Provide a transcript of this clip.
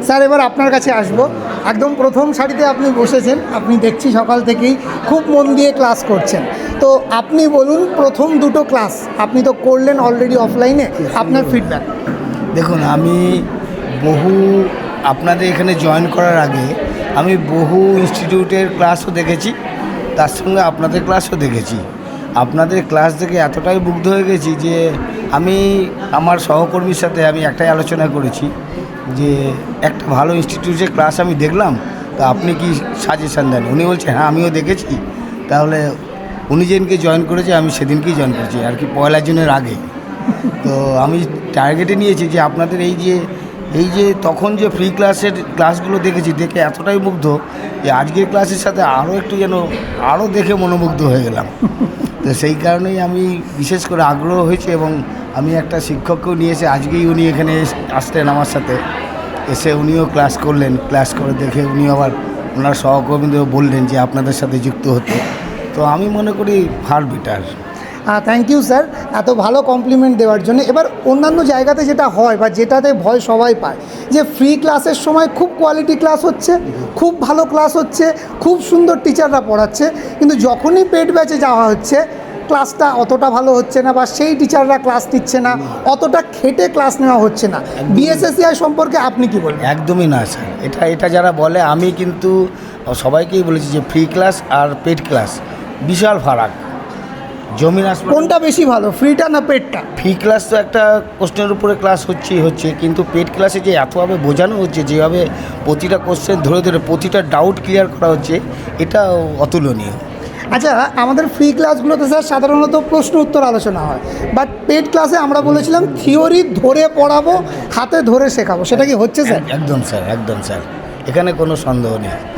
Sir এবার আপনার কাছে আসবো। একদম প্রথম সারিতে আপনি বসেছেন, আপনি দেখছি সকাল থেকেই খুব মন দিয়ে ক্লাস করছেন। তো আপনি বলুন, প্রথম দুটো ক্লাস আপনি তো করলেন অলরেডি অফলাইনে, আপনার ফিডব্যাক। দেখুন, আমি আপনাদের এখানে জয়েন করার আগে আমি বহু ইনস্টিটিউটের ক্লাসও দেখেছি, তার সঙ্গে আপনাদের ক্লাসও দেখেছি। আপনাদের ক্লাস দেখে এতটাই মুগ্ধ হয়ে গেছি যে আমি আমার সহকর্মীর সাথে আমি একটাই আলোচনা করেছি যে একটা ভালো ইনস্টিটিউটের ক্লাস আমি দেখলাম, তো আপনি কি সাজেশান দেন? উনি বলছে হ্যাঁ আমিও দেখেছি। তাহলে উনি যেদিনকে জয়েন করেছে আমি সেদিনকেই জয়েন করেছি, আর কি 1 জুনের আগে। তো আমি টার্গেটে নিয়েছি যে আপনাদের এই যে তখন যে ফ্রি ক্লাসগুলো দেখেছি, দেখে এতটাই মুগ্ধ যে আজকের ক্লাসের সাথে আরও একটু যেন আরও দেখে মনোমুগ্ধ হয়ে গেলাম। তো সেই কারণেই আমি বিশেষ করে আগ্রহ হয়েছে, এবং আমি একটা শিক্ষককেও নিয়ে এসে আজকেই উনি এখানে আসলেন আমার সাথে, এসে উনিও ক্লাস করলেন। ক্লাস করে দেখে উনি আবার ওনার সহকর্মীদের বললেন যে আপনাদের সাথে যুক্ত হতে। তো আমি মনে করি far better. Thank you sir এত ভালো কমপ্লিমেন্ট দেওয়ার জন্য। এবার অন্যান্য জায়গাতে যেটা হয় বা যেটাতে ভয় সবাই পায়, যে ফ্রি ক্লাসের সময় খুব কোয়ালিটি ক্লাস হচ্ছে, খুব ভালো ক্লাস হচ্ছে, খুব সুন্দর টিচাররা পড়াচ্ছে, কিন্তু যখনই পেড ব্যাচে যাওয়া হচ্ছে ক্লাসটা অতটা ভালো হচ্ছে না, বা সেই টিচাররা ক্লাস নিচ্ছে না, অতটা খেটে ক্লাস নেওয়া হচ্ছে না। বিএসএসসিআই সম্পর্কে আপনি কি বলবেন? একদমই না স্যার, এটা যারা বলে, আমি কিন্তু সবাইকেই বলেছি যে ফ্রি ক্লাস আর পেড ক্লাস বিশাল ফারাক, জমিন আসমান। কোনটা বেশি ভালো, ফ্রিটা না পেডটা? ফ্রি ক্লাস তো একটা কোশ্চেনের উপরে ক্লাস হচ্ছে, কিন্তু পেড ক্লাসে যে এতভাবে বোঝানো হচ্ছে, যেভাবে প্রতিটা কোশ্চেন ধরে ধরে প্রতিটা ডাউট ক্লিয়ার করা হচ্ছে, এটা অতুলনীয়। আচ্ছা, আমাদের ফ্রি ক্লাসগুলোতে স্যার সাধারণত প্রশ্ন উত্তর আলোচনা হয়, বাট পেড ক্লাসে আমরা বলেছিলাম থিওরি ধরে পড়াবো, হাতে ধরে শেখাবো, সেটা কি হচ্ছে স্যার? একদম স্যার, এখানে কোনো সন্দেহ নেই।